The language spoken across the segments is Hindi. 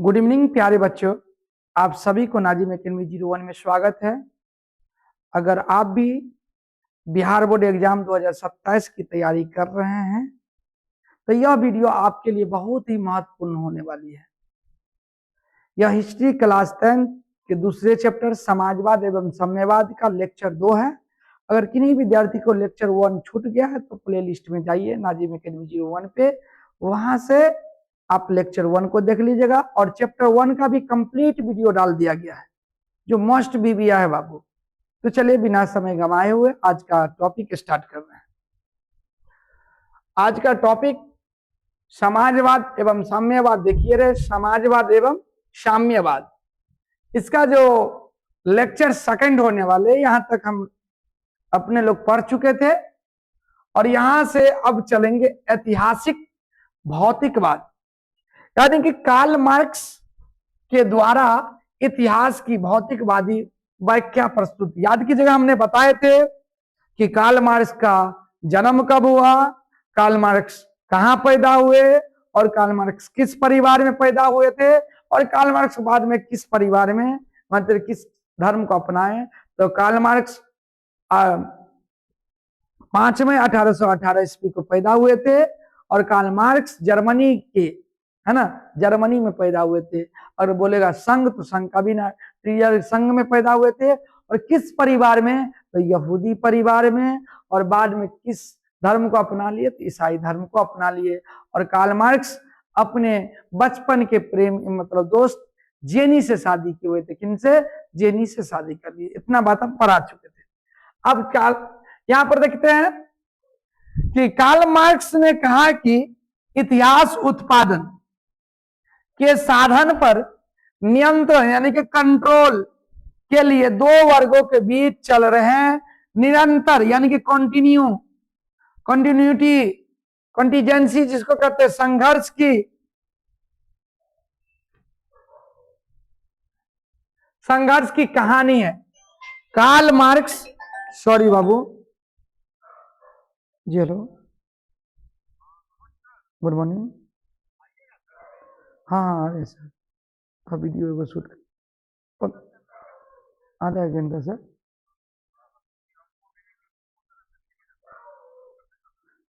गुड इवनिंग प्यारे बच्चों, आप सभी को नाजिम एकेडमी 01 में स्वागत है। अगर आप भी बिहार बोर्ड एग्जाम 2027 की तैयारी कर रहे हैं तो यह वीडियो आपके लिए बहुत ही महत्वपूर्ण होने वाली है। यह हिस्ट्री क्लास 10 के दूसरे चैप्टर समाजवाद एवं साम्यवाद का लेक्चर 2 है। अगर किन्हीं विद्यार्थी को लेक्चर 1 छूट गया है तो प्ले लिस्ट में जाइए नाजिम एकेडमी 01 पे, वहां से आप लेक्चर 1 को देख लीजिएगा और चैप्टर 1 का भी कंप्लीट वीडियो डाल दिया गया है जो मस्ट भी दिया है बाबू। तो चलिए बिना समय गंवाए हुए आज का टॉपिक स्टार्ट कर रहे हैं। आज का टॉपिक समाजवाद एवं साम्यवाद। देखिए रे, समाजवाद एवं साम्यवाद, इसका जो लेक्चर सेकंड होने वाले, यहां तक हम अपने लोग पढ़ चुके थे और यहां से अब चलेंगे ऐतिहासिक भौतिकवाद, यानी कि कार्ल मार्क्स के द्वारा इतिहास की भौतिकवादी व्याख्या प्रस्तुत। याद कीजिएगा, हमने बताए थे कि कार्ल मार्क्स का जन्म कब हुआ, कार्ल मार्क्स कहां पैदा हुए और कार्ल मार्क्स किस परिवार में पैदा हुए थे और कार्ल मार्क्स बाद में किस परिवार में, मतलब किस धर्म को अपनाए। तो कार्ल मार्क्स 5 मई 1818 ईस्वी को पैदा हुए थे और कार्ल मार्क्स जर्मनी के, है ना, जर्मनी में पैदा हुए थे। और बोलेगा संघ, तो संघ का भी ना, संघ में पैदा हुए थे। और किस परिवार में, तो यहूदी परिवार में। और बाद में किस धर्म को अपना लिए, तो ईसाई धर्म को अपना लिए। और कार्ल मार्क्स अपने बचपन के प्रेम, मतलब दोस्त जेनी से शादी किए हुए थे। किनसे? जेनी से शादी कर ली। इतना बात हम पढ़ा चुके थे। अब यहां पर देखते हैं कि कार्ल मार्क्स ने कहा कि इतिहास उत्पादन के साधन पर नियंत्रण यानी कि कंट्रोल के लिए दो वर्गों के बीच चल रहे हैं निरंतर, यानी कि कंटिन्यूटी, कंटीजेंसी जिसको कहते हैं, संघर्ष की कहानी है। कार्ल मार्क्स, सॉरी बाबू जी, हेलो, गुड मॉर्निंग। हाँ अरे सर, वीडियो एगो शूट आधा एक घंटा सर।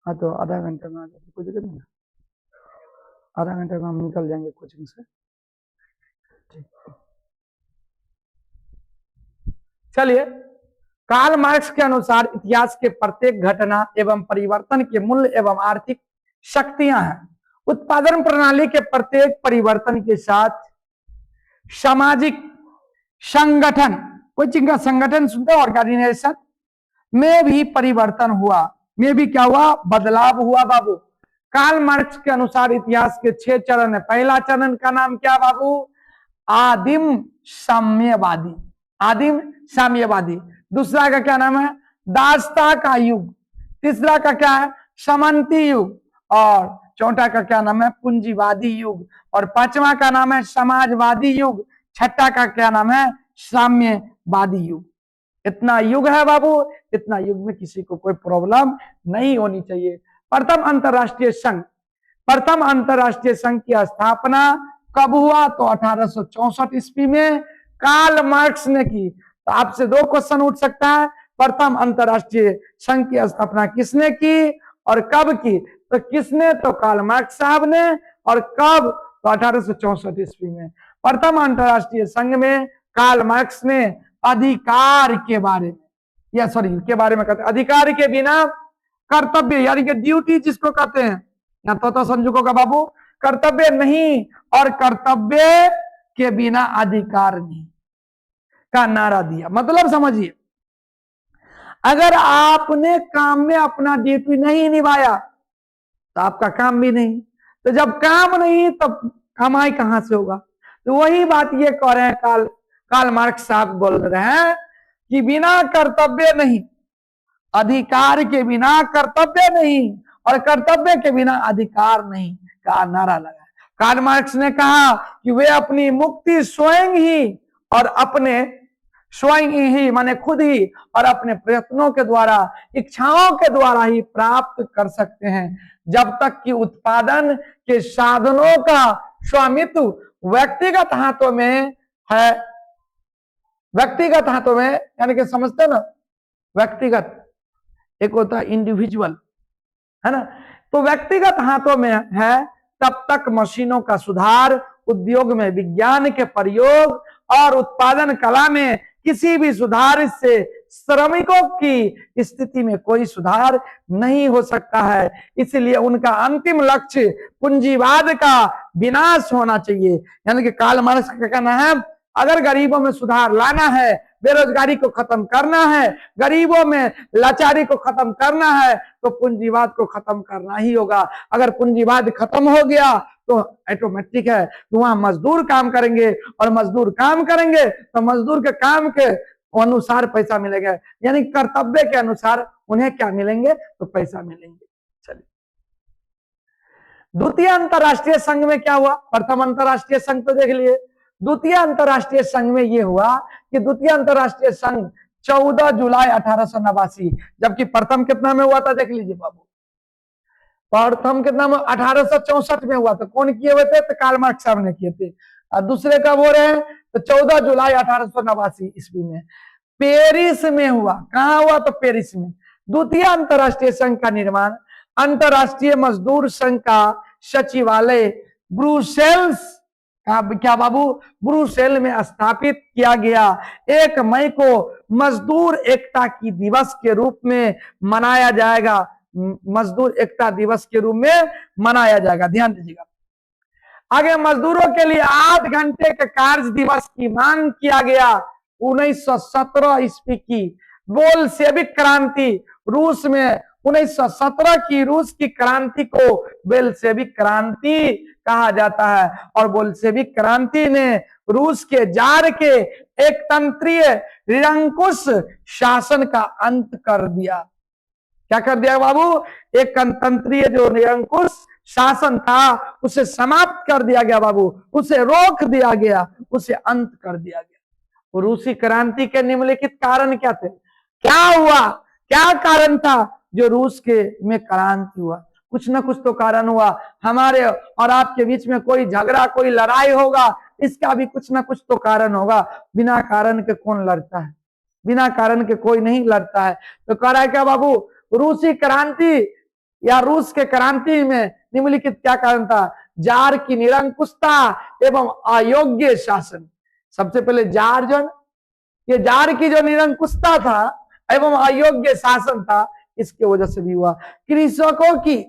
हाँ तो आधा घंटा में आ जाए, कोई दिक्कत नहीं, आधा घंटे में हम निकल जाएंगे कोचिंग से। ठीक, चलिए। कार्ल मार्क्स के अनुसार इतिहास के प्रत्येक घटना एवं परिवर्तन के मूल्य एवं आर्थिक शक्तियां हैं। उत्पादन प्रणाली के प्रत्येक परिवर्तन के साथ सामाजिक संगठन, कोई चीज का संगठन सुनते हो, ऑर्गेनाइजेशन में भी परिवर्तन हुआ, में भी क्या हुआ, बदलाव हुआ बाबू। कार्ल मार्क्स के अनुसार इतिहास के 6 चरण है। पहला चरण का नाम क्या बाबू? आदिम साम्यवादी, आदिम साम्यवादी। दूसरा का क्या नाम है? दास्ता का युग। तीसरा का क्या है? सामंती युग। और चौथा का क्या नाम है? पूंजीवादी युग। और पांचवा का नाम है समाजवादी युग। छठा का क्या नाम है? साम्यवादी युग। इतना युग है बाबू, इतना युग में किसी को कोई प्रॉब्लम नहीं होनी चाहिए। प्रथम अंतरराष्ट्रीय संघ, प्रथम अंतरराष्ट्रीय संघ की स्थापना कब हुआ? तो 1864 ईस्वी में कार्ल मार्क्स ने की। तो आपसे 2 क्वेश्चन उठ सकता है, प्रथम अंतरराष्ट्रीय संघ की स्थापना किसने की और कब की? तो किसने? तो कार्ल मार्क्स साहब ने। और कब? तो 1864 ईस्वी में। प्रथम अंतरराष्ट्रीय संघ में कार्ल मार्क्स ने अधिकार के बारे में, या सॉरी के बारे में कहते हैं, अधिकार के बिना कर्तव्य, यानी कि ड्यूटी जिसको कहते हैं, या तो संजुकों का बाबू, कर्तव्य नहीं और कर्तव्य के बिना अधिकार नहीं का नारा दिया। मतलब समझिए, अगर आपने काम में अपना ड्यूटी नहीं निभाया तो आपका काम भी नहीं, तो जब काम नहीं तब कमाई कहां से होगा? तो वही बात ये कह रहे हैं, कार्ल मार्क्स साहब बोल रहे हैं कि बिना कर्तव्य नहीं, अधिकार के बिना कर्तव्य नहीं और कर्तव्य के बिना अधिकार नहीं का नारा लगा। कार्ल मार्क्स ने कहा कि वे अपनी मुक्ति स्वयं ही और अपने स्वयं ही माने खुद ही और अपने प्रयत्नों के द्वारा, इच्छाओं के द्वारा ही प्राप्त कर सकते हैं, जब तक कि उत्पादन के साधनों का स्वामित्व व्यक्तिगत हाथों में है, व्यक्तिगत हाथों में, यानी कि समझते ना, व्यक्तिगत एक होता है इंडिविजुअल, है ना, तो व्यक्तिगत हाथों में है तब तक मशीनों का सुधार, उद्योग में विज्ञान के प्रयोग और उत्पादन कला में किसी भी सुधार से श्रमिकों की स्थिति में कोई सुधार नहीं हो सकता है। इसलिए उनका अंतिम लक्ष्य पूंजीवाद का विनाश होना चाहिए। यानी कि कार्ल मार्क्स का कहना है, अगर गरीबों में सुधार लाना है, बेरोजगारी को खत्म करना है, गरीबों में लाचारी को खत्म करना है, तो पूंजीवाद को खत्म करना ही होगा। अगर पूंजीवाद खत्म हो गया तो ऑटोमेटिक है तो वहां मजदूर काम करेंगे, और मजदूर काम करेंगे तो मजदूर के काम के अनुसार पैसा मिलेगा, यानी कर्तव्य के अनुसार उन्हें क्या मिलेंगे, तो पैसा मिलेंगे। चलिए, द्वितीय अंतरराष्ट्रीय संघ में क्या हुआ? प्रथम अंतरराष्ट्रीय संघ तो देख लिए, द्वितीय अंतरराष्ट्रीय संघ में यह हुआ कि द्वितीय अंतरराष्ट्रीय संघ 14 जुलाई 1889, जबकि प्रथम कितना में हुआ था देख लीजिए बाबू, प्रथम कितना में 1864 में हुआ था। कौन किए हुए थे? तो कार्ल मार्क्स साहब ने किए थे। और दूसरे कब हो रहे हैं? तो 14 जुलाई 1889 ईस्वी में पेरिस में हुआ। कहां हुआ? तो पेरिस में। द्वितीय अंतरराष्ट्रीय संघ का निर्माण अंतरराष्ट्रीय मजदूर संघ का सचिवालय ब्रुसेल्स क्या बाबू? ब्रुसेल में स्थापित किया गया। 1 मई को मजदूर एकता की दिवस के रूप में मनाया जाएगा। मजदूर एकता दिवस के रूप में मनाया जाएगा, ध्यान दीजिएगा। आगे मजदूरों के लिए 8 घंटे के कार्य दिवस की मांग किया गया। 1917 ईस्वी की बोल्शेविक क्रांति, रूस में 1917 की रूस की क्रांति को बोल्शेविक क्रांति कहा जाता है। और बोल्शेविक क्रांति ने रूस के जार के एक तंत्रीय निरंकुश शासन का अंत कर दिया। क्या कर दिया बाबू? एक तंत्रीय जो निरंकुश शासन था उसे समाप्त कर दिया गया बाबू, उसे रोक दिया गया, उसे अंत कर दिया गया। रूसी क्रांति के निम्नलिखित कारण क्या थे? क्या हुआ? क्या कारण था जो रूस के में क्रांति हुआ? कुछ ना कुछ तो कारण हुआ। हमारे और आपके बीच में कोई झगड़ा, कोई लड़ाई होगा, इसका भी कुछ ना कुछ तो कारण होगा। बिना कारण के कौन लड़ता है? बिना कारण के कोई नहीं लड़ता है। तो कह रहा है क्या बाबू? रूसी क्रांति या रूस के क्रांति में निम्नलिखित क्या कारण था? जार की निरंकुशता एवं अयोग्य शासन। सबसे पहले जार जो, ये जार की जो निरंकुशता था एवं अयोग्य शासन था, इसके वजह से भी हुआ। कृषकों की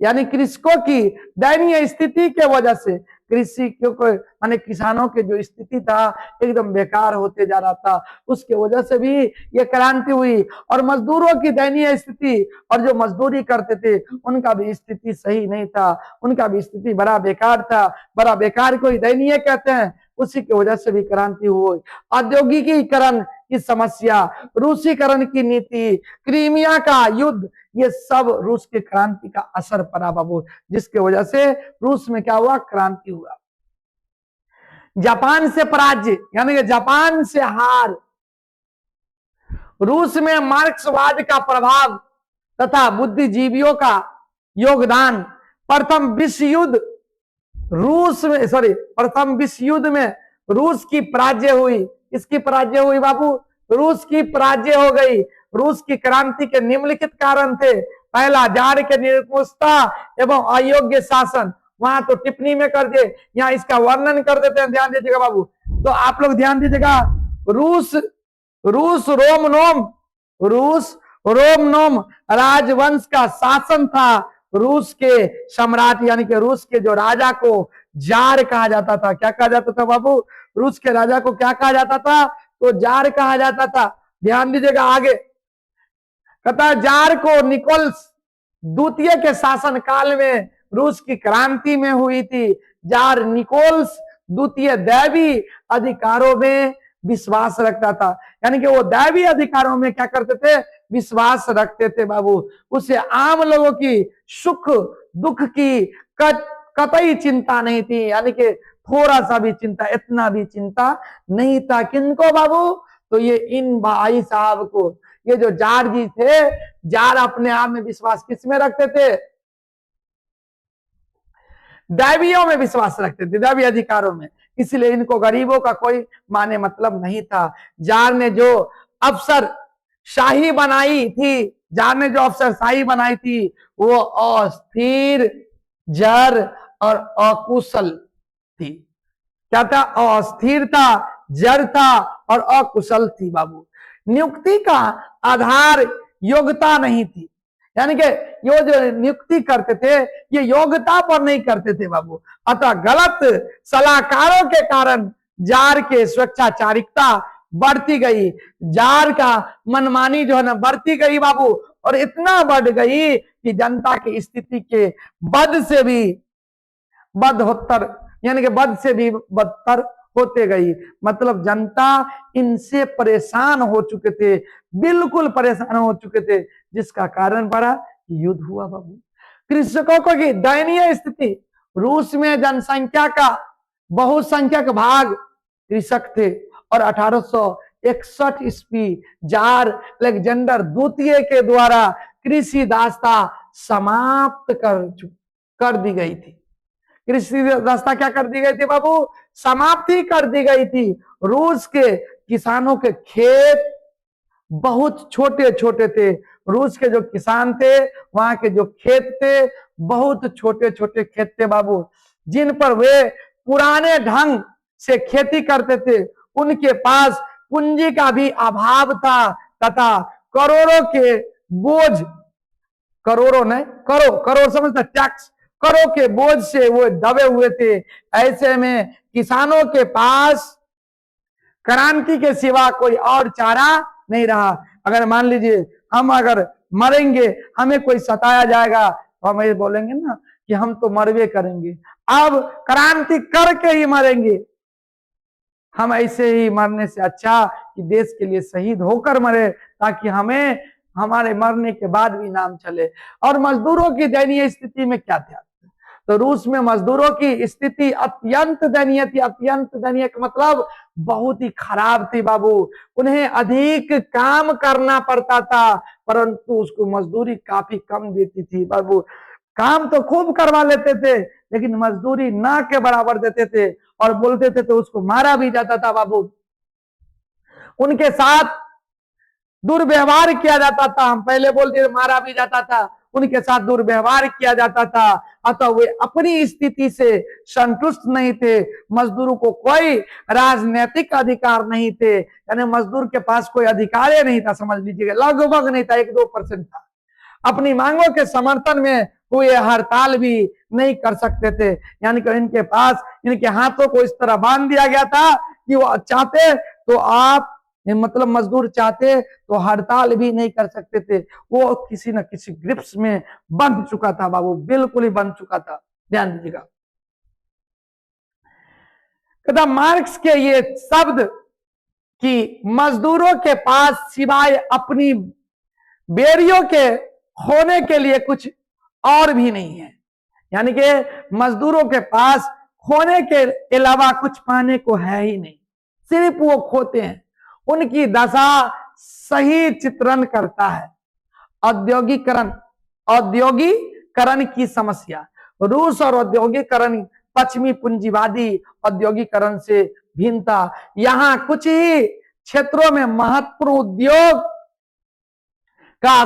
यानी कृषकों की दयनीय स्थिति के वजह से, कृषि को माने किसानों की जो स्थिति था एकदम बेकार होते जा रहा था, उसके वजह से भी ये क्रांति हुई। और मजदूरों की दयनीय स्थिति, और जो मजदूरी करते थे उनका भी स्थिति सही नहीं था, उनका भी स्थिति बड़ा बेकार था। बड़ा बेकार को ही दयनीय कहते हैं, उसी की वजह से भी क्रांति हुई। औद्योगिकीकरण की समस्या, रूसीकरण की नीति, क्रीमिया का युद्ध, ये सब रूस के क्रांति का असर पड़ा बाबू, जिसके वजह से रूस में क्या हुआ? क्रांति हुआ। जापान से पराजय यानी कि जापान से हार, रूस में मार्क्सवाद का प्रभाव तथा बुद्धिजीवियों का योगदान, प्रथम विश्व युद्ध रूस में प्रथम विश्व युद्ध में रूस की पराजय हुई। इसकी पराजय हुई बाबू, रूस की पराजय हो गई। रूस की क्रांति के निम्नलिखित कारण थे। पहला, जार के निरंकुशता एवं अयोग्य शासन। वहां तो टिप्पणी में कर दिए, यहाँ इसका वर्णन कर देते हैं, ध्यान दीजिएगा बाबू। तो आप लोग ध्यान दीजिएगा, रूस रोमनोम राजवंश का शासन था। रूस के सम्राट यानी कि रूस के जो राजा को जार कहा जाता था। क्या कहा जाता था बाबू? रूस के राजा को क्या कहा जाता था? तो जार कहा जाता था। ध्यान दीजिएगा आगे, कहता जार को निकोलस द्वितीय के शासन काल में रूस की क्रांति में हुई थी। जार निकोलस द्वितीय दैवी अधिकारों में विश्वास रखता था, यानी कि वो दैवी अधिकारों में क्या करते थे? विश्वास रखते थे बाबू। उसे आम लोगों की सुख दुख की कतई चिंता नहीं थी, यानी कि थोड़ा सा भी चिंता, इतना भी चिंता नहीं था। किनको बाबू? तो ये इन भाई साहब को, ये जो जार जी थे, जार अपने आप में विश्वास किस में रखते थे? दैवियों में विश्वास रखते थे, दैवी अधिकारों में। इसलिए इनको गरीबों का कोई माने मतलब नहीं था। जार ने जो अफसर शाही बनाई थी, जार ने जो अफसर शाही बनाई थी, वो अस्थिर, जर और अकुशल थी। क्या था? अस्थिर था, जड़ था और अकुशल थी बाबू। नियुक्ति का आधार योग्यता नहीं थी, यानी कि ये जो नियुक्ति करते थे ये योग्यता पर नहीं करते थे बाबू। अतः गलत सलाहकारों के कारण जार के स्वेच्छाचारिकता बढ़ती गई, जार का मनमानी जो है ना बढ़ती गई बाबू, और इतना बढ़ गई कि जनता की स्थिति के बद से भी बदहोत्तर, यानी कि बद से भी बदतर होते गई। मतलब जनता इनसे परेशान हो चुके थे, बिल्कुल परेशान हो चुके थे, जिसका कारण पड़ा युद्ध हुआ बाबू। कृषकों को की दयनीय स्थिति, रूस में जनसंख्या का बहुसंख्यक भाग कृषक थे और 1861 ईस्वी जार अलेक्जेंडर द्वितीय के द्वारा कृषि दासता समाप्त कर दी गई थी। कृषि व्यवस्था क्या कर दी गई थी बाबू? समाप्ति कर दी गई थी। रूस के किसानों के खेत बहुत छोटे छोटे थे। रूस के जो किसान थे, वहां के जो खेत थे, बहुत छोटे छोटे खेत थे बाबू, जिन पर वे पुराने ढंग से खेती करते थे। उनके पास पूंजी का भी अभाव था तथा करोड़ों के बोझ, करोड़ों नहीं, करोड़ समझता, टैक्स, करों के बोझ से वो दबे हुए थे। ऐसे में किसानों के पास क्रांति के सिवा कोई और चारा नहीं रहा। अगर मान लीजिए हम अगर मरेंगे, हमें कोई सताया जाएगा, तो हम ये बोलेंगे ना कि हम तो मरवे करेंगे, अब क्रांति करके ही मरेंगे। हम ऐसे ही मरने से अच्छा कि देश के लिए शहीद होकर मरे, ताकि हमें हमारे मरने के बाद भी नाम चले। और मजदूरों की दयनीय स्थिति में क्या था? तो रूस में मजदूरों की स्थिति अत्यंत दयनीय थी। अत्यंत दयनीय का मतलब बहुत ही खराब थी बाबू। उन्हें अधिक काम करना पड़ता था, परंतु उसको मजदूरी काफी कम देती थी बाबू। काम तो खूब करवा लेते थे, लेकिन मजदूरी ना के बराबर देते थे, और बोलते थे तो उसको मारा भी जाता था बाबू। उनके साथ दुर्व्यवहार किया जाता था। हम पहले बोलते मारा भी जाता था, उनके साथ दुर्व्यवहार किया जाता था। अतः वे अपनी स्थिति से संतुष्ट नहीं थे। मजदूरों को कोई राजनीतिक अधिकार नहीं थे, यानी मजदूर के पास कोई अधिकार नहीं था, समझ लीजिएगा, लगभग नहीं था, 1-2% था। अपनी मांगों के समर्थन में हुए हड़ताल भी नहीं कर सकते थे, यानी कि इनके पास, इनके हाथों को इस तरह बांध दिया गया था कि वो चाहते तो आप, मतलब मजदूर चाहते तो हड़ताल भी नहीं कर सकते थे। वो किसी न किसी ग्रिप्स में बंध चुका था बाबू, बिल्कुल ही बंध चुका था। ध्यान दीजिएगा, मार्क्स के ये शब्द कि मजदूरों के पास सिवाय अपनी बेरियों के होने के लिए कुछ और भी नहीं है, यानी कि मजदूरों के पास खोने के अलावा कुछ पाने को है ही नहीं, सिर्फ वो खोते हैं। उनकी दशा सही चित्रण करता है औद्योगिकरण की समस्या। रूस और औद्योगिकरण पश्चिमी पूंजीवादी औद्योगिकरण से भिन्न था। यहां कुछ ही क्षेत्रों में महत्वपूर्ण उद्योग का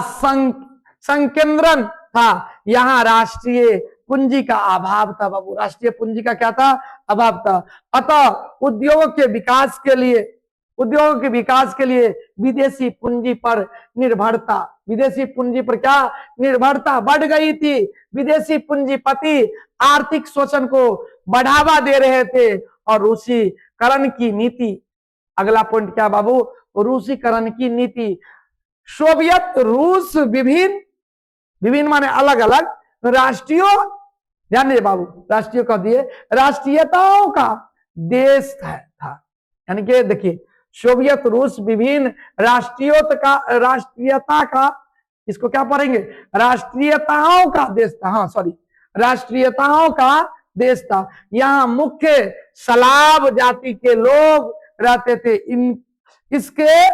संकेंद्रण था। यहां राष्ट्रीय पूंजी का अभाव था बाबू। राष्ट्रीय पूंजी का क्या था? अभाव था। अतः उद्योगों के विकास के लिए विदेशी पूंजी पर निर्भरता, विदेशी पूंजी पर क्या निर्भरता बढ़ गई थी। विदेशी पूंजीपति आर्थिक शोषण को बढ़ावा दे रहे थे और रूसीकरण की नीति, अगला पॉइंट क्या बाबू? रूसीकरण की नीति। सोवियत रूस विभिन्न माने अलग अलग राष्ट्रीय, ध्यान दीजिए बाबू, राष्ट्रीय कह दिए, राष्ट्रीयताओं का देश था। यानी कि देखिए, सोवियत रूस विभिन्न राष्ट्रीयता का, इसको क्या पढ़ेंगे? राष्ट्रीयताओं का देश था। हाँ सॉरी, राष्ट्रीयताओं का देश था। यहाँ मुख्य स्लाव जाति के लोग रहते थे। इसके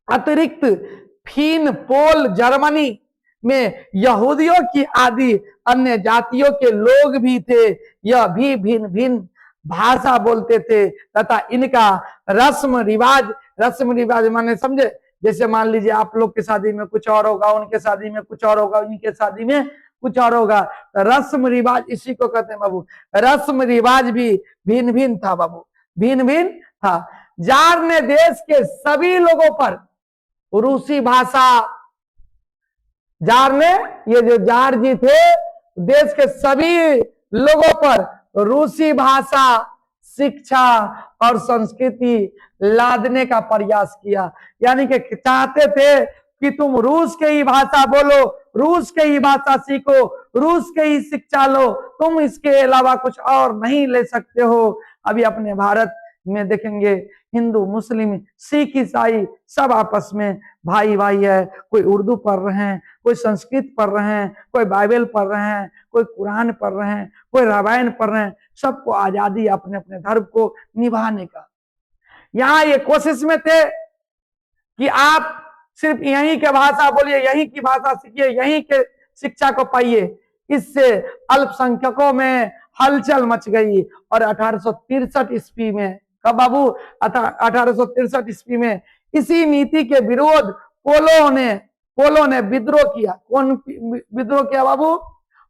अतिरिक्त फिन, पोल, जर्मनी में यहूदियों की आदि अन्य जातियों के लोग भी थे। यह भी भिन्न भिन्न भाषा बोलते थे तथा इनका रस्म रिवाज माने समझे, जैसे मान लीजिए आप लोग के शादी में कुछ और होगा, उनके शादी में कुछ और होगा, उनके शादी में कुछ और होगा, तो रस्म रिवाज इसी को कहते हैं बाबू। रस्म रिवाज भी भिन्न भिन्न था बाबू, भिन्न भिन्न था। जार ने देश के सभी लोगों पर रूसी भाषा, जार ने, ये जो जार जी थे, देश के सभी लोगों पर रूसी भाषा, शिक्षा और संस्कृति लादने का प्रयास किया। यानी कि चाहते थे कि तुम रूस के ही भाषा बोलो, रूस के ही भाषा सीखो, रूस के ही शिक्षा लो, तुम इसके अलावा कुछ और नहीं ले सकते हो। अभी अपने भारत में देखेंगे हिंदू, मुस्लिम, सिख, ईसाई सब आपस में भाई भाई है। कोई उर्दू पढ़ रहे हैं, कोई संस्कृत पढ़ रहे हैं, कोई बाइबल पढ़ रहे हैं, कोई कुरान पढ़ रहे हैं, कोई रामायण पढ़ रहे हैं। सबको आजादी अपने अपने धर्म को निभाने का। यहाँ ये कोशिश में थे कि आप सिर्फ यहीं के भाषा बोलिए, यहीं की भाषा सीखिए, यहीं के शिक्षा को पाइए। इससे अल्पसंख्यकों में हलचल मच गई और 1863 ईस्वी में, कब बाबू, 1863 ईस्वी में इसी नीति के विरोध पोलो ने विद्रोह किया। कौन विद्रोह किया बाबू?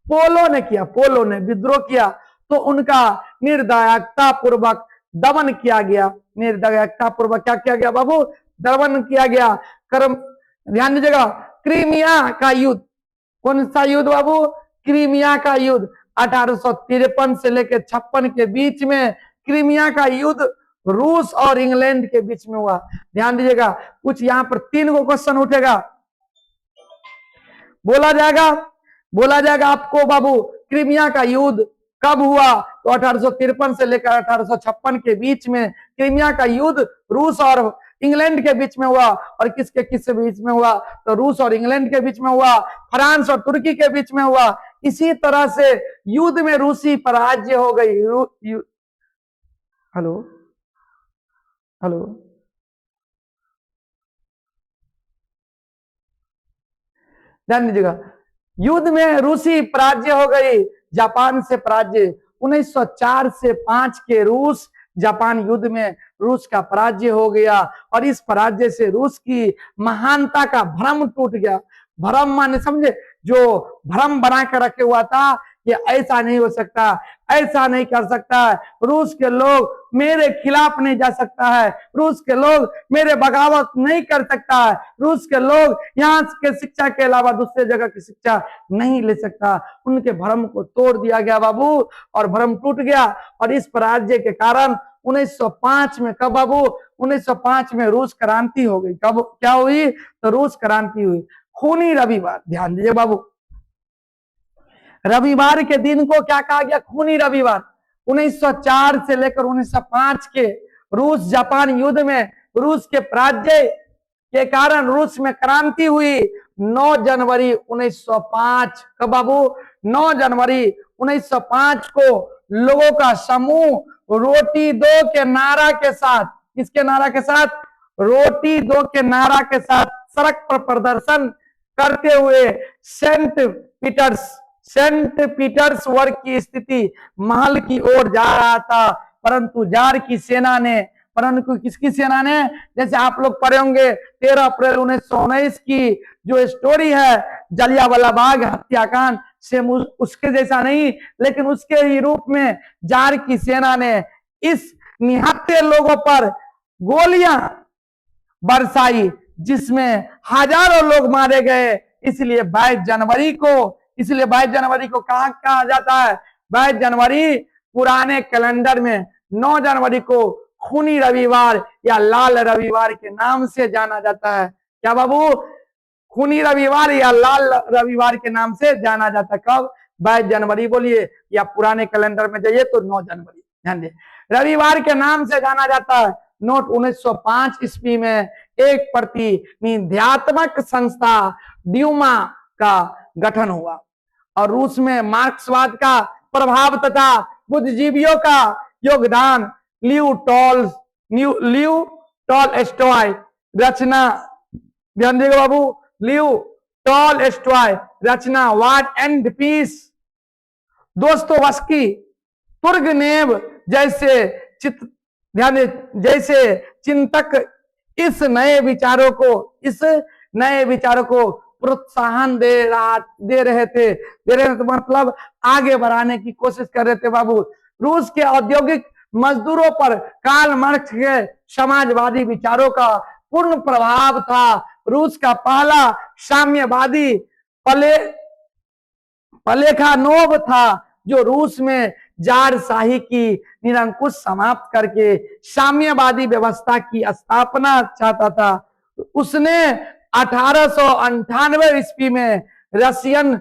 पोलो ने किया, पोलो ने विद्रोह किया। तो उनका निर्दयता पूर्वक दमन किया गया। निर्दयता पूर्वक क्या किया गया बाबू? दमन किया गया। ध्यान दीजिएगा, क्रीमिया का युद्ध, कौन सा युद्ध बाबू? क्रीमिया का युद्ध 1853 से लेकर 56 के बीच में क्रीमिया का युद्ध रूस और इंग्लैंड के बीच में हुआ। ध्यान दीजिएगा, कुछ यहां पर 3 को क्वेश्चन उठेगा, बोला जाएगा आपको बाबू, क्रीमिया का युद्ध कब हुआ? तो 1853 से लेकर 1856 के बीच में क्रीमिया का युद्ध रूस और इंग्लैंड के बीच में हुआ। और किसके बीच में हुआ? तो रूस और इंग्लैंड के बीच में हुआ, फ्रांस और तुर्की के बीच में हुआ। इसी तरह से युद्ध में रूसी पराजय हो गई। हेलो हेलो ध्यान दीजिएगा, युद्ध में रूसी पराजय हो गई, जापान से पराजय। 1904 से 5 के रूस जापान युद्ध में रूस का पराजय हो गया और इस पराजय से रूस की महानता का भ्रम टूट गया। भ्रम माने समझे, जो भ्रम बना कर रखे हुआ था कि ऐसा नहीं हो सकता, ऐसा नहीं कर सकता है, रूस के लोग मेरे खिलाफ नहीं जा सकता है, रूस के लोग मेरे बगावत नहीं कर सकता है, रूस के लोग यहाँ के शिक्षा के अलावा दूसरे जगह की शिक्षा नहीं ले सकता। उनके भ्रम को तोड़ दिया गया बाबू और भ्रम टूट गया। और इस पराजय के कारण 1905 में, कब बाबू? 1905 में रूस क्रांति हो गई। कब क्या हुई? तो रूस क्रांति हुई। खूनी रविवार, ध्यान दीजिए बाबू, रविवार के दिन को क्या कहा गया? खूनी रविवार। 1904 से लेकर 1905 के रूस जापान युद्ध में रूस के पराजय के कारण रूस में क्रांति हुई। 9 जनवरी 1905, कब बाबू? 9 जनवरी 1905 को लोगों का समूह रोटी दो के नारा के साथ, किसके नारा के साथ? रोटी दो के नारा के साथ सड़क पर प्रदर्शन करते हुए सेंट पीटर्सबर्ग की स्थिति महल की ओर जा रहा था। परंतु जार की सेना ने, परंतु किसकी सेना ने? जैसे आप लोग पढ़े होंगे 13 अप्रैल 1919 की जो स्टोरी है जलियांवाला बाग हत्याकांड, सेम उसके जैसा नहीं, लेकिन उसके ही रूप में जार की सेना ने इस निहत्थे लोगों पर गोलियां बरसाई, जिसमें हजारों लोग मारे गए। इसलिए 22 जनवरी को कहा जाता है? 22 जनवरी पुराने कैलेंडर में 9 जनवरी को खूनी रविवार या लाल रविवार के नाम से जाना जाता है। क्या बाबू? खूनी रविवार या लाल रविवार के नाम से जाना जाता है। कब? 22 जनवरी बोलिए, या पुराने कैलेंडर में जाइए तो 9 जनवरी। ध्यान दे, रविवार के नाम से जाना जाता है। नोट 1905 ईस्वी में एक प्रतिनिध्यात्मक संस्था ड्यूमा का गठन हुआ और रूस में मार्क्सवाद का प्रभाव तथा बुद्धिजीवियों का योगदान लियो टॉलस्टॉय रचना, ध्यान देगा बाबू, Leo Tolstoy War and Peace, Dostoevsky, Turgenev जैसे चित ध्यान जैसे चिंतक इस नए विचारों को प्रोत्साहन दे रहे थे तो मतलब आगे बढ़ाने की कोशिश कर रहे थे बाबू। रूस के औद्योगिक मजदूरों पर कार्ल मार्क्स के समाजवादी विचारों का पूर्ण प्रभाव था। रूस का पहला साम्यवादी प्लेखानोव था, जो रूस में जारशाही की निरंकुश समाप्त करके साम्यवादी व्यवस्था की स्थापना चाहता था। उसने 1898 ईस्वी में रशियन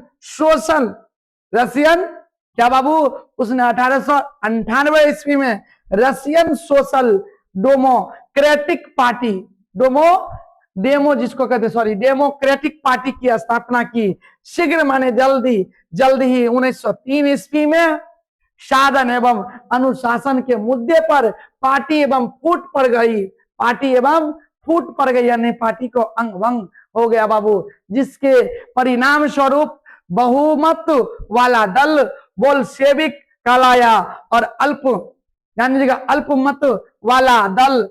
क्या बाबू, उसने 1898 ईस्वी में Russian social democratic party democratic party की स्थापना की। शीघ्र माने जल्द ही 1903 ईस्वी में साधन एवं अनुशासन के मुद्दे पर पार्टी एवं फूट पड़ गई, यानी पार्टी को अंग भंग हो गया बाबू, जिसके परिणाम स्वरूप बहुमत वाला दल बोल्शेविक कहलाया और अल्पमत वाला दल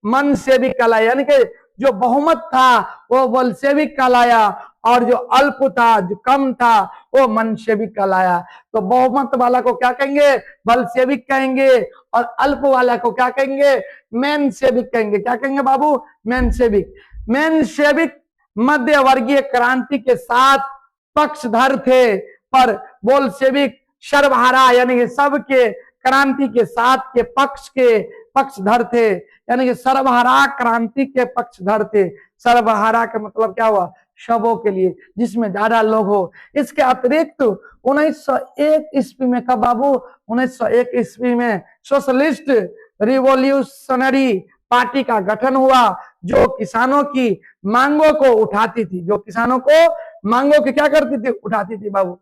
मनसेविक कहलाया। यानी कि जो बहुमत था वो बोल्शेविक कहलाया और जो अल्प था, जो कम था, वो मनसेविक कहलाया। तो बहुमत वाला को क्या कहेंगे? बोल्शेविक कहेंगे, और अल्प वाला को क्या कहेंगे? मेनसेविक कहेंगे। क्या कहेंगे बाबू? मेनसेविक मध्य वर्गीय क्रांति के साथ पक्षधर थे, पर बोल्शेविक सर्वहारा यानी कि सबके क्रांति के साथ के पक्षधर थे, यानी कि सर्वहारा क्रांति के पक्षधर थे। सर्वहारा का मतलब क्या हुआ? शवों के लिए, जिसमें ज्यादा लोग हो। इसके अतिरिक्त 1901 ईस्वी में कब बाबू? 1901 ईस्वी में सोशलिस्ट रिवॉल्यूशनरी पार्टी का गठन हुआ, जो किसानों की मांगों को उठाती थी। क्या करती थी? उठाती थी बाबू।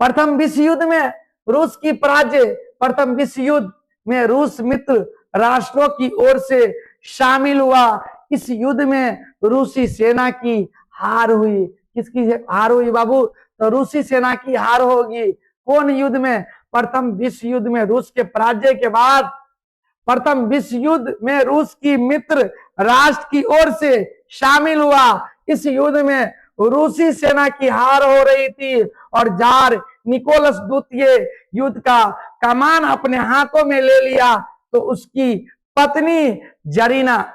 प्रथम विश्व युद्ध में रूस की पराजय। प्रथम विश्व युद्ध में रूस मित्र राष्ट्रों की ओर से शामिल हुआ। इस युद्ध में रूसी सेना की हार हुई। किसकी हार हुई बाबू? तो रूसी सेना की हार होगी। कौन युद्ध में? प्रथम विश्व युद्ध में रूस के पराजय के बाद प्रथम विश्व युद्ध में रूस की मित्र राष्ट्र की ओर से शामिल हुआ। इस युद्ध में रूसी सेना की हार हो रही थी और जार निकोलस द्वितीय युद्ध का कमान अपने हाथों में ले लिया। तो उसकी पत्नी जरीना,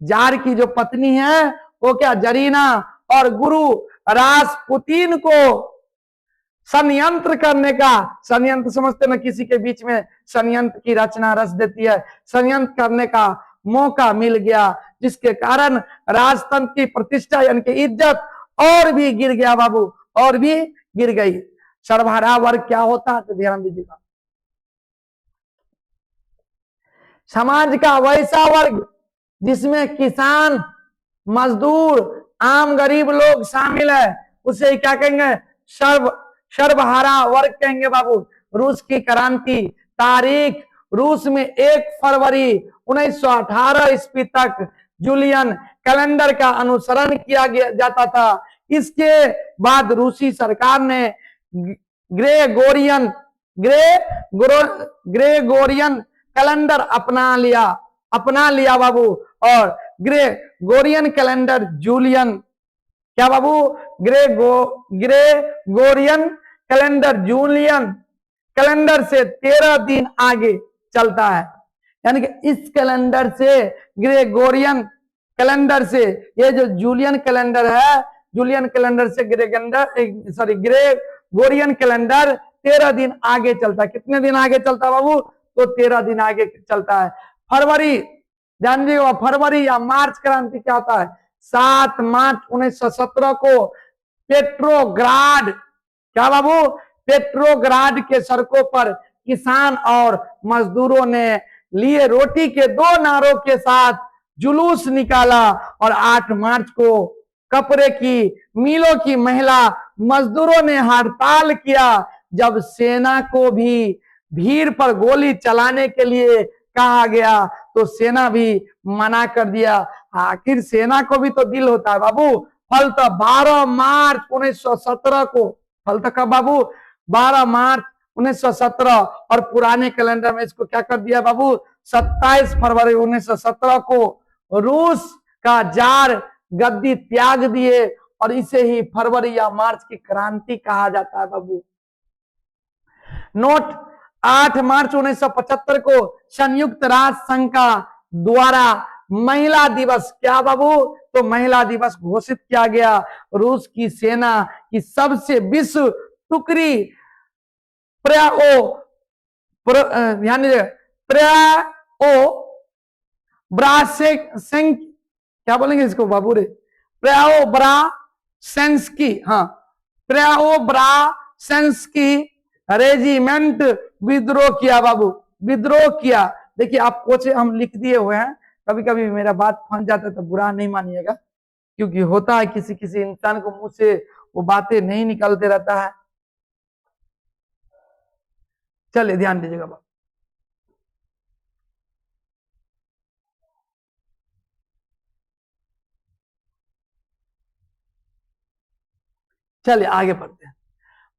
जार की जो पत्नी है वो क्या? जरीना, और गुरु रासपुतीन को षड्यंत्र करने का, षड्यंत्र समझते ना, किसी के बीच में षड्यंत्र की रचना रच देती है, षड्यंत्र करने का मौका मिल गया, जिसके कारण राजतंत्र की प्रतिष्ठा यानी कि इज्जत और भी गिर गया बाबू, और भी गिर गई। सर्वहारा वर्ग क्या होता है? तो ध्यान दीजिएगा, समाज का वैसा वर्ग जिसमें किसान, मजदूर, आम गरीब लोग शामिल है, उसे क्या कहेंगे? सर्वहारा वर्ग कहेंगे बाबू। रूस की क्रांति तारीख, रूस में 1 फरवरी 1918 ईस्वी तक जूलियन कैलेंडर का अनुसरण किया जाता था। इसके बाद रूसी सरकार ने ग्रेगोरियन कैलेंडर अपना लिया बाबू, और ग्रेगोरियन कैलेंडर जूलियन क्या बाबू? ग्रेगोरियन कैलेंडर जूलियन कैलेंडर से 13 दिन आगे चलता है। यानी कि इस कैलेंडर से, ग्रेगोरियन कैलेंडर से, ये जो जूलियन कैलेंडर है, जूलियन कैलेंडर से ग्रेगोरियन कैलेंडर 13 दिन आगे चलता है। कितने दिन आगे चलता है बाबू? तो 13 दिन आगे चलता है। फरवरी, ध्यान दीजिएगा, फरवरी या मार्च क्रांति क्या होता है? 7 मार्च 1917 को पेट्रोग्राड, क्या बाबू? पेट्रोग्राड के सड़कों पर किसान और मजदूरों ने लिए रोटी के 2 नारों के साथ जुलूस निकाला, और 8 मार्च को कपड़े की मिलों की महिला मजदूरों ने हड़ताल किया। जब सेना को भी भीड़ पर गोली चलाने के लिए कहा गया तो सेना भी मना कर दिया। आखिर सेना को भी तो दिल होता है बाबू। फलतः 12 मार्च 1917 को, फलतः कब बाबू? 12 मार्च 1917 और पुराने कैलेंडर में इसको क्या कर दिया बाबू 27 फरवरी 1917 को रूस का जार गद्दी त्याग दिए और इसे ही फरवरी या मार्च की क्रांति कहा जाता है बाबू। नोट 8 मार्च 1975 को संयुक्त राष्ट्र संघ का द्वारा महिला दिवस क्या बाबू तो महिला दिवस घोषित किया गया। रूस की सेना की सबसे विश्व टुकड़ी ब्रासेंक क्या बोलेंगे इसको बाबू रे प्रेओब्रासेंस्की हाँ प्रेओब्रासेंस्की रेजिमेंट विद्रोह किया बाबू विद्रोह किया। देखिए आप कोच हम लिख दिए हुए हैं, कभी कभी मेरा बात फंस जाता है तो बुरा नहीं मानिएगा, क्योंकि होता है किसी किसी इंसान को मुंह से वो बातें नहीं निकलते रहता है। चलिए ध्यान दीजिएगा बाबू। चलिए आगे बढ़ते हैं।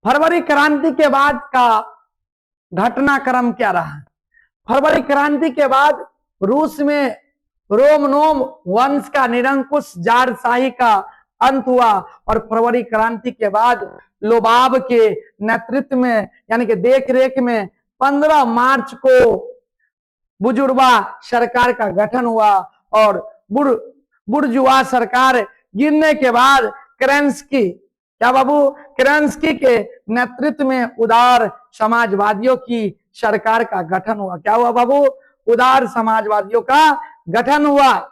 फरवरी क्रांति के बाद का घटनाक्रम क्या रहा? फरवरी क्रांति के बाद रूस में रोमनोम वंश का निरंकुश जारशाही का अंत हुआ और फरवरी क्रांति के बाद लोबाब के नेतृत्व में यानी कि देखरेख में 15 मार्च को बुजुर्गा सरकार का गठन हुआ और बुर्जुआ सरकार गिरने के बाद केरेंस्की क्या बाबू केरेंस्की के नेतृत्व में उदार समाजवादियों की सरकार का गठन हुआ। क्या हुआ बाबू? उदार समाजवादियों का गठन हुआ।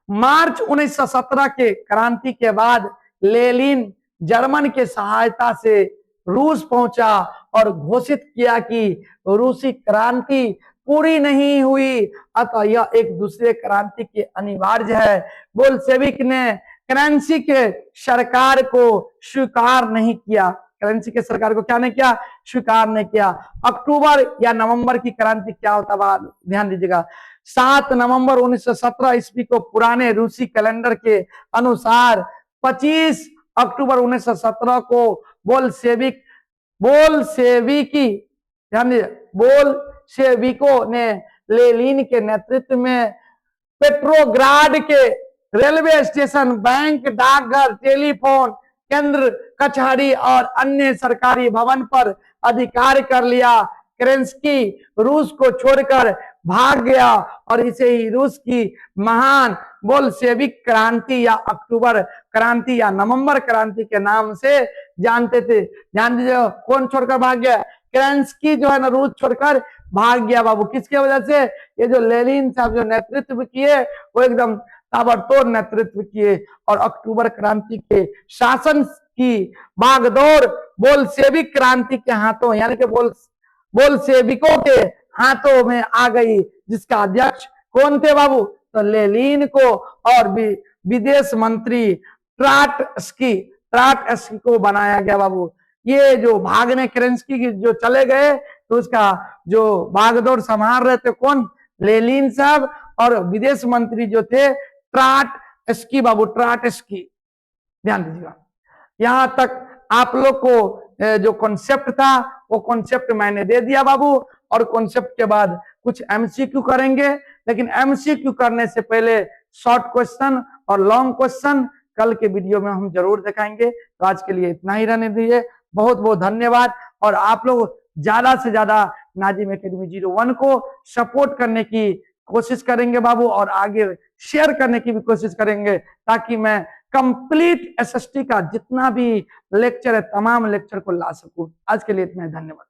मार्च 1917 के क्रांति के बाद लेनिन जर्मन के सहायता से रूस पहुंचा और घोषित किया कि रूसी क्रांति पूरी नहीं हुई, अतः यह एक दूसरे क्रांति के अनिवार्य है। बोल्शेविक ने केरेंस्की के सरकार को स्वीकार नहीं किया। केरेंस्की के सरकार को क्या नहीं किया? स्वीकार नहीं किया। अक्टूबर या नवंबर की क्रांति क्या होता है ध्यान दीजिएगा। 7 नवंबर 1917 ईस्वी को पुराने रूसी कैलेंडर के अनुसार 25 अक्टूबर 1917 को बोल्शेविकों ने लेनिन के नेतृत्व में पेट्रोग्राड के रेलवे स्टेशन, बैंक, डाकघर, टेलीफोन केंद्र, कचहरी और अन्य सरकारी भवन पर अधिकार कर लिया। केरेंस्की रूस को छोड़कर भाग गया और इसे ही रूस की महान बोल्शेविक क्रांति या अक्टूबर क्रांति या नवंबर क्रांति के नाम से जानते थे। ध्यान दीजिए, कौन छोड़कर भाग गया? केरेंस्की जो है ना रूस छोड़कर भाग गया बाबू। किसके वजह से? ये जो लेनिन साहब जो नेतृत्व किए वो एकदम ताबड़तोड़ नेतृत्व किए और अक्टूबर क्रांति के शासन की बागडोर बोल्शेविक क्रांति के हाथों यानी कि बोल्शेविकों के हाथों में आ गई, जिसका अध्यक्ष कौन थे बाबू? तो लेनिन को और विदेश मंत्री ट्राटस्की को बनाया गया बाबू। ये जो भागने केरेंस्की की जो चले गए तो उसका जो बागडोर संभाल रहे थे कौन? लेनिन साहब और विदेश मंत्री जो थे ट्राटस्की बाबू, ट्राटस्की। ध्यान दीजिएगा। यहां तक आप लोग को जो कॉन्सेप्ट था वो कॉन्सेप्ट मैंने दे दिया बाबू, और कॉन्सेप्ट के बाद कुछ एमसीक्यू करेंगे, लेकिन एमसीक्यू करने से पहले शॉर्ट क्वेश्चन और लॉन्ग क्वेश्चन कल के वीडियो में हम जरूर दिखाएंगे। तो आज के लिए इतना ही रहने दीजिए। बहुत बहुत धन्यवाद। और आप लोग ज्यादा से ज्यादा नाजिम एकेडमी 01 को सपोर्ट करने की कोशिश करेंगे बाबू, और आगे शेयर करने की भी कोशिश करेंगे, ताकि मैं कंप्लीट एसएसटी का जितना भी लेक्चर है तमाम लेक्चर को ला सकूं। आज के लिए इतना ही, धन्यवाद।